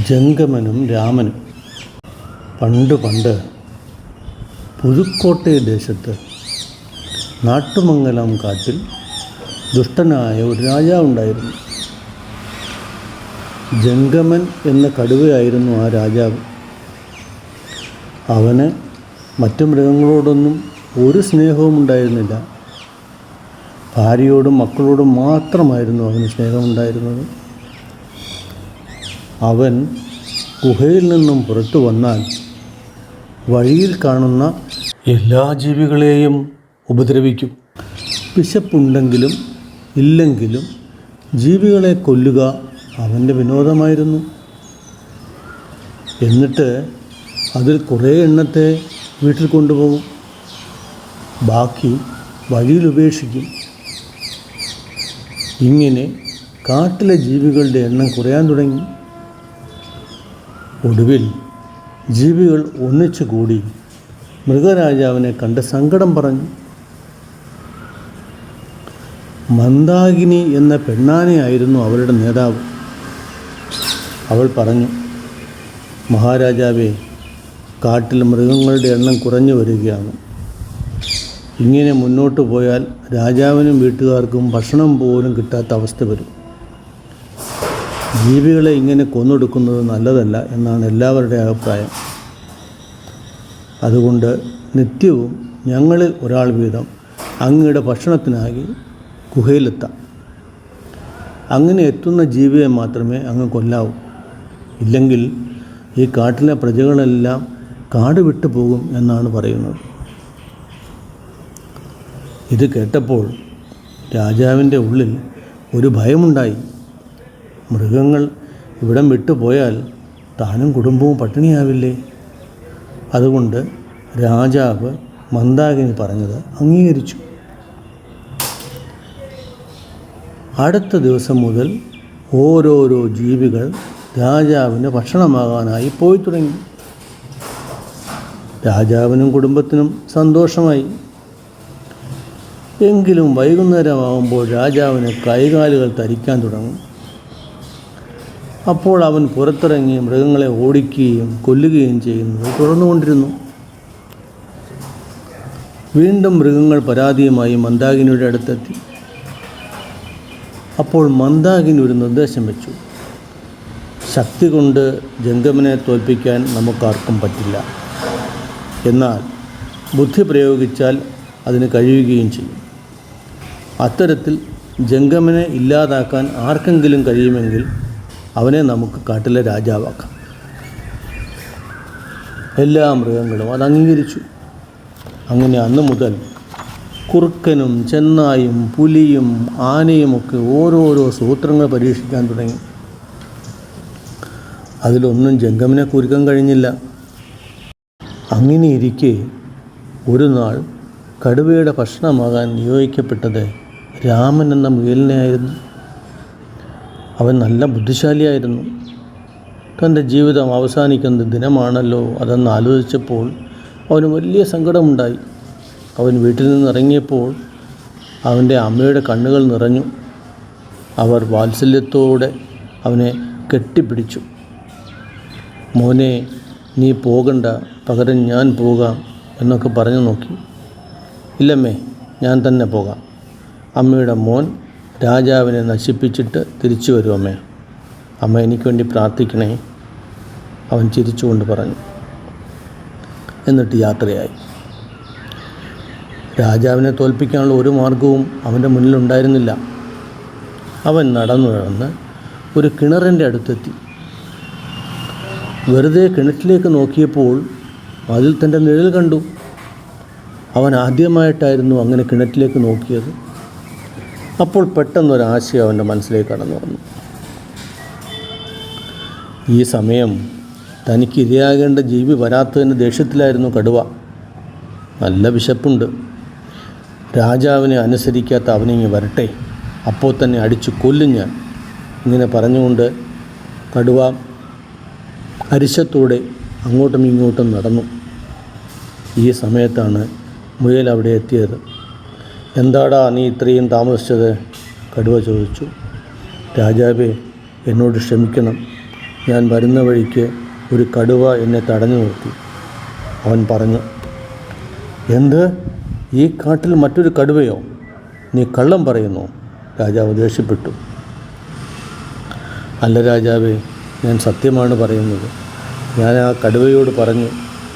ജംഗമനും രാമനും. പണ്ട് പുതുക്കോട്ടൈ ദേശത്ത് നാട്ടുമംഗലം കാട്ടിൽ ദുഷ്ടനായ ഒരു രാജാവുണ്ടായിരുന്നു. ജംഗമൻ എന്ന കടുവയായിരുന്നു ആ രാജാവ്. അവന് മറ്റു മൃഗങ്ങളോടൊന്നും ഒരു സ്നേഹവും ഉണ്ടായിരുന്നില്ല. ഭാര്യയോടും മക്കളോടും മാത്രമായിരുന്നു അവന് സ്നേഹമുണ്ടായിരുന്നത്. അവൻ ഗുഹയിൽ നിന്നും പുറത്തു വന്നാൽ വഴിയിൽ കാണുന്ന എല്ലാ ജീവികളെയും ഉപദ്രവിക്കും. വിശപ്പുണ്ടെങ്കിലും ഇല്ലെങ്കിലും ജീവികളെ കൊല്ലുക അവൻ്റെ വിനോദമായിരുന്നു. എന്നിട്ട് അതിൽ കുറേ എണ്ണത്തെ വീട്ടിൽ കൊണ്ടുപോകും, ബാക്കി വഴിയിൽ ഉപേക്ഷിക്കും. ഇങ്ങനെ കാട്ടിലെ ജീവികളുടെ എണ്ണം കുറയാൻ തുടങ്ങി. ഒടുവിൽ ജീവികൾ ഒന്നിച്ചു കൂടി മൃഗരാജാവിനെ കണ്ട് സങ്കടം പറഞ്ഞു. മന്ദാകിനി എന്ന പെണ്ണാനയായിരുന്നു അവരുടെ നേതാവ്. അവൾ പറഞ്ഞു, മഹാരാജാവേ, കാട്ടിൽ മൃഗങ്ങളുടെ എണ്ണം കുറഞ്ഞു വരികയാണ്. ഇങ്ങനെ മുന്നോട്ട് പോയാൽ രാജാവിനും വീട്ടുകാർക്കും ഭക്ഷണം പോലും കിട്ടാത്ത അവസ്ഥ വരും. ജീവികളെ ഇങ്ങനെ കൊന്നൊടുക്കുന്നത് നല്ലതല്ല എന്നാണ് എല്ലാവരുടെയും അഭിപ്രായം. അതുകൊണ്ട് നിത്യവും ഞങ്ങളിൽ ഒരാൾ വീതം അങ്ങയുടെ ഭക്ഷണത്തിനായി ഗുഹയിലെത്താം. അങ്ങനെ എത്തുന്ന ജീവിയെ മാത്രമേ അങ്ങ് കൊല്ലാവൂ. ഇല്ലെങ്കിൽ ഈ കാട്ടിലെ പ്രജകളെല്ലാം കാട് വിട്ടു പോകും എന്നാണ് പറയുന്നത്. ഇത് കേട്ടപ്പോൾ രാജാവിൻ്റെ ഉള്ളിൽ ഒരു ഭയമുണ്ടായി. മൃഗങ്ങൾ ഇവിടം വിട്ടുപോയാൽ താനും കുടുംബവും പട്ടിണിയാവില്ലേ? അതുകൊണ്ട് രാജാവ് മന്ദാകിനി പറഞ്ഞത് അംഗീകരിച്ചു. അടുത്ത ദിവസം മുതൽ ഓരോരോ ജീവികൾ രാജാവിന് ഭക്ഷണമാകാനായി പോയി തുടങ്ങി. രാജാവിനും കുടുംബത്തിനും സന്തോഷമായി. എങ്കിലും വൈകുന്നേരമാകുമ്പോൾ രാജാവിന് കൈകാലുകൾ തരിക്കാൻ തുടങ്ങും. അപ്പോൾ അവൻ പുറത്തിറങ്ങി മൃഗങ്ങളെ ഓടിക്കുകയും കൊല്ലുകയും ചെയ്യുന്നത് തുടർന്നുകൊണ്ടിരുന്നു. വീണ്ടും മൃഗങ്ങൾ പരാതിയുമായി മന്ദാകിനിയുടെ അടുത്തെത്തി. അപ്പോൾ മന്ദാകിനി ഒരു നിർദ്ദേശം വെച്ചു. ശക്തി കൊണ്ട് ജംഗമനെ തോൽപ്പിക്കാൻ നമുക്കാർക്കും പറ്റില്ല. എന്നാൽ ബുദ്ധി പ്രയോഗിച്ചാൽ അതിന് കഴിയുകയും ചെയ്യും. അത്തരത്തിൽ ജംഗമനെ ഇല്ലാതാക്കാൻ ആർക്കെങ്കിലും കഴിയുമെങ്കിൽ അവനെ നമുക്ക് കാട്ടിലെ രാജാവാക്കാം. എല്ലാ മൃഗങ്ങളും അത് അംഗീകരിച്ചു. അങ്ങനെ അന്ന് മുതൽ കുറുക്കനും ചെന്നായും പുലിയും ആനയുമൊക്കെ ഓരോരോ സൂത്രങ്ങൾ പരീക്ഷിക്കാൻ തുടങ്ങി. അതിലൊന്നും ജംഗമനെ കുരുക്കാൻ കഴിഞ്ഞില്ല. അങ്ങനെയിരിക്കെ ഒരു നാൾ കടുവയുടെ ഭക്ഷണമാകാൻ നിയോഗിക്കപ്പെട്ടത് രാമൻ എന്ന മുയലിനെയായിരുന്നു. അവൻ നല്ല ബുദ്ധിശാലിയായിരുന്നു. തൻ്റെ ജീവിതം അവസാനിക്കുന്ന ദിനമാണല്ലോ അതെന്ന് ആലോചിച്ചപ്പോൾ അവന് വലിയ സങ്കടമുണ്ടായി. അവൻ വീട്ടിൽ നിന്ന് ഇറങ്ങിയപ്പോൾ അവൻ്റെ അമ്മയുടെ കണ്ണുകൾ നിറഞ്ഞു. അവർ വാത്സല്യത്തോടെ അവനെ കെട്ടിപ്പിടിച്ചു. മോനെ, നീ പോകണ്ട, പകരം ഞാൻ പോകാം എന്നൊക്കെ പറഞ്ഞു നോക്കി. ഇല്ലമ്മേ, ഞാൻ തന്നെ പോകാം. അമ്മയുടെ മോൻ രാജാവിനെ നശിപ്പിച്ചിട്ട് തിരിച്ചു വരും അമ്മേ. അമ്മ എനിക്ക് വേണ്ടി പ്രാർത്ഥിക്കണേ, അവൻ ചിരിച്ചുകൊണ്ട് പറഞ്ഞു. എന്നിട്ട് യാത്രയായി. രാജാവിനെ തോൽപ്പിക്കാനുള്ള ഒരു മാർഗവും അവൻ്റെ മുന്നിലുണ്ടായിരുന്നില്ല. അവൻ നടന്ന് ഒരു കിണറിൻ്റെ അടുത്തെത്തി. വെറുതെ കിണറ്റിലേക്ക് നോക്കിയപ്പോൾ അതിൽ തൻ്റെ നിഴൽ കണ്ടു. അവൻ ആദ്യമായിട്ടായിരുന്നു അങ്ങനെ കിണറ്റിലേക്ക് നോക്കിയത്. അപ്പോൾ പെട്ടെന്നൊരാശയം അവൻ്റെ മനസ്സിലേക്ക് കടന്നു വന്നു. ഈ സമയം തനിക്ക് ഇരയാകേണ്ട ജീവി വരാത്തതിൻ്റെ ദേഷ്യത്തിലായിരുന്നു കടുവ. നല്ല വിശപ്പുണ്ട്. രാജാവിനെ അനുസരിക്കാത്ത അവനിങ്ങി വരട്ടെ, അപ്പോൾ തന്നെ അടിച്ചു കൊല്ലും ഞാൻ. ഇങ്ങനെ പറഞ്ഞുകൊണ്ട് കടുവ അരിശത്തോടെ അങ്ങോട്ടും ഇങ്ങോട്ടും നടന്നു. ഈ സമയത്താണ് മുയൽ അവിടെ എത്തിയത്. എന്താടാ നീ ഇത്രയും താമസിച്ചത്? കടുവ ചോദിച്ചു. രാജാവേ, എന്നോട് ക്ഷമിക്കണം. ഞാൻ വരുന്ന വഴിക്ക് ഒരു കടുവ എന്നെ തടഞ്ഞു നിർത്തി. അവൻ പറഞ്ഞു, എന്ത്, ഈ കാട്ടിൽ മറ്റൊരു കടുവയോ? നീ കള്ളം പറയുന്നു? രാജാവ് ദേഷ്യപ്പെട്ടു. അല്ല രാജാവേ, ഞാൻ സത്യമാണ് പറയുന്നത്. ഞാൻ ആ കടുവയോട് പറഞ്ഞു,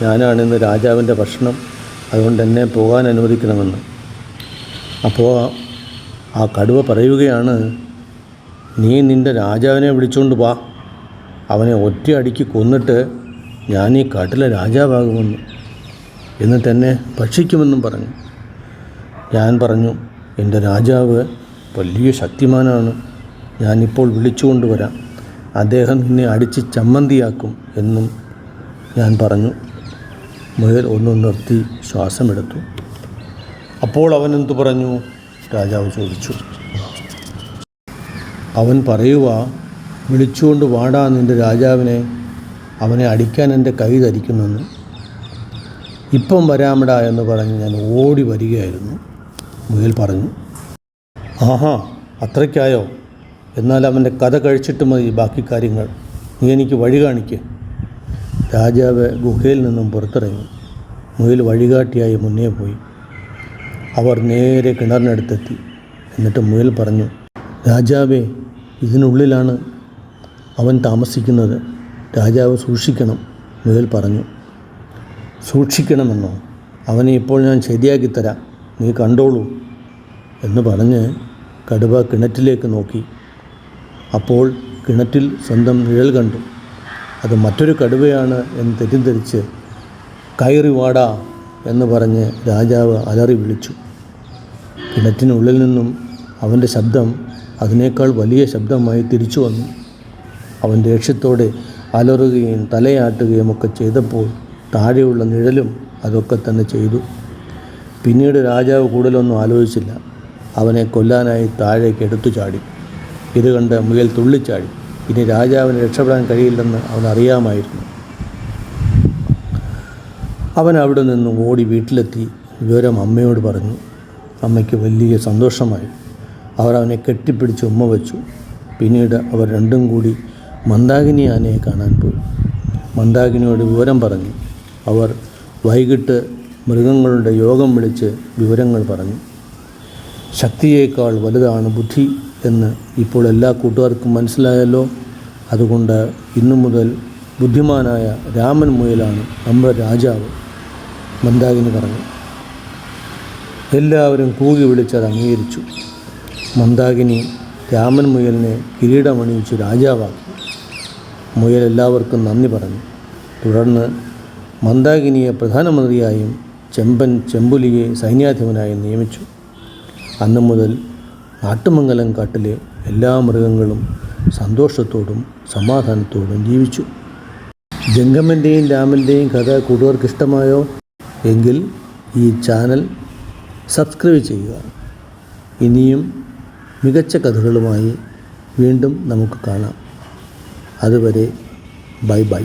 ഞാനാണിന്ന് രാജാവിൻ്റെ ഭക്ഷണം, അതുകൊണ്ട് എന്നെ പോകാൻ അനുവദിക്കണമെന്ന്. അപ്പോൾ ആ കടുവ പറയുകയാണ്, നീ നിൻ്റെ രാജാവിനെ വിളിച്ചുകൊണ്ട് വാ, അവനെ ഒറ്റയടിക്ക് കൊന്നിട്ട് ഞാൻ ഈ കാട്ടിലെ രാജാവാകുമെന്ന്, എന്നിട്ട് എന്നെ ഭക്ഷിക്കുമെന്നും പറഞ്ഞു. ഞാൻ പറഞ്ഞു, എൻ്റെ രാജാവ് വലിയ ശക്തിമാനാണ്, ഞാനിപ്പോൾ വിളിച്ചുകൊണ്ട് വരാം, അദ്ദേഹം നിന്നെ അടിച്ച് ചമ്മന്തിയാക്കും എന്നും ഞാൻ പറഞ്ഞു. മുയൽ ഒന്ന് നിർത്തി ശ്വാസമെടുത്തു. അപ്പോൾ അവൻ എന്തു പറഞ്ഞു? രാജാവ് ചോദിച്ചു. അവൻ പറയുക, വിളിച്ചുകൊണ്ട് വാടാ നിൻ്റെ രാജാവിനെ, അവനെ അടിക്കാൻ എൻ്റെ കൈ ധരിക്കുമെന്ന്. ഇപ്പം വരാമടാ എന്ന് പറഞ്ഞ് ഞാൻ ഓടി വരികയായിരുന്നു. മുയൽ പറഞ്ഞു, ആഹാ, അത്രയ്ക്കായോ? എന്നാൽ അവൻ്റെ കഥ കഴിച്ചിട്ട് മതി ബാക്കി കാര്യങ്ങൾ, നീ എനിക്ക് വഴി കാണിക്ക്. രാജാവ് ഗുഹയിൽ നിന്നും പുറത്തിറങ്ങി. മുയൽ വഴികാട്ടിയായി മുന്നേ പോയി. അവർ നേരെ കിണറിനടുത്തെത്തി. എന്നിട്ട് മുയൽ പറഞ്ഞു, രാജാവേ, ഇതിനുള്ളിലാണ് അവൻ താമസിക്കുന്നത്, രാജാവ് സൂക്ഷിക്കണം. മുയൽ പറഞ്ഞു. സൂക്ഷിക്കണമെന്നോ? അവനെ ഇപ്പോൾ ഞാൻ ശരിയാക്കി തരാം, നീ കണ്ടോളൂ എന്ന് പറഞ്ഞ് കടുവ കിണറ്റിലേക്ക് നോക്കി. അപ്പോൾ കിണറ്റിൽ സ്വന്തം നിഴൽ കണ്ടു. അത് മറ്റൊരു കടുവയാണ് എന്ന് തെറ്റിദ്ധരിച്ച് കയറി വാടാ എന്ന് പറഞ്ഞ് രാജാവ് അലറി വിളിച്ചു. കിണറ്റിനുള്ളിൽ നിന്നും അവൻ്റെ ശബ്ദം അതിനേക്കാൾ വലിയ ശബ്ദമായി തിരിച്ചു വന്നു. അവൻ ദേഷ്യത്തോടെ അലറുകയും തലയാട്ടുകയും ഒക്കെ ചെയ്തപ്പോൾ താഴെയുള്ള നിഴലും അതൊക്കെ തന്നെ ചെയ്തു. പിന്നീട് രാജാവ് കൂടുതലൊന്നും ആലോചിച്ചില്ല. അവനെ കൊല്ലാനായി താഴേക്ക് എടുത്തു ചാടി. ഇത് കണ്ട് മുയൽ തുള്ളിച്ചാടി. ഇനി രാജാവിന് രക്ഷപ്പെടാൻ കഴിയില്ലെന്ന് അവൻ അറിയാമായിരുന്നു. അവൻ അവിടെ നിന്ന് ഓടി വീട്ടിലെത്തി വിവരം അമ്മയോട് പറഞ്ഞു. അമ്മയ്ക്ക് വലിയ സന്തോഷമായി. അവർ അവനെ കെട്ടിപ്പിടിച്ച് ഉമ്മ വച്ചു. പിന്നീട് അവർ രണ്ടും കൂടി മന്ദാകിനി ആനയെ കാണാൻ പോയി. മന്ദാകിനിയോട് വിവരം പറഞ്ഞു. അവർ വൈകിട്ട് മൃഗങ്ങളുടെ യോഗം വിളിച്ച് വിവരങ്ങൾ പറഞ്ഞു. ശക്തിയേക്കാൾ വലുതാണ് ബുദ്ധി എന്ന് ഇപ്പോൾ എല്ലാ കൂട്ടുകാർക്കും മനസ്സിലായല്ലോ. അതുകൊണ്ട് ഇന്നു മുതൽ ബുദ്ധിമാനായ രാമൻ മുയലാണ് നമ്മുടെ രാജാവ്, മന്ദാകിനി പറഞ്ഞു. എല്ലാവരും കൂകി വിളിച്ചത് അംഗീകരിച്ചു. മന്ദാകിനി രാമൻ മുയലിനെ കിരീടമണിയിച്ച് രാജാവാക്കി. മുയൽ എല്ലാവർക്കും നന്ദി പറഞ്ഞു. തുടർന്ന് മന്ദാകിനിയെ പ്രധാനമന്ത്രിയായും ചെമ്പൻ ചെമ്പുലിയെ സൈന്യാധിപനായും നിയമിച്ചു. അന്നു മുതൽ നാട്ടുമംഗലം കാട്ടിലെ എല്ലാ മൃഗങ്ങളും സന്തോഷത്തോടും സമാധാനത്തോടും ജീവിച്ചു. ജംഗമൻ്റെയും രാമൻ്റെയും കഥ കൂട്ടുകാർക്ക് ഇഷ്ടമായോ? എങ്കിൽ ഈ ചാനൽ സബ്സ്ക്രൈബ് ചെയ്യുക. ഇനിയും മികച്ച കഥകളുമായി വീണ്ടും നമുക്ക് കാണാം. അതുവരെ ബൈ ബൈ.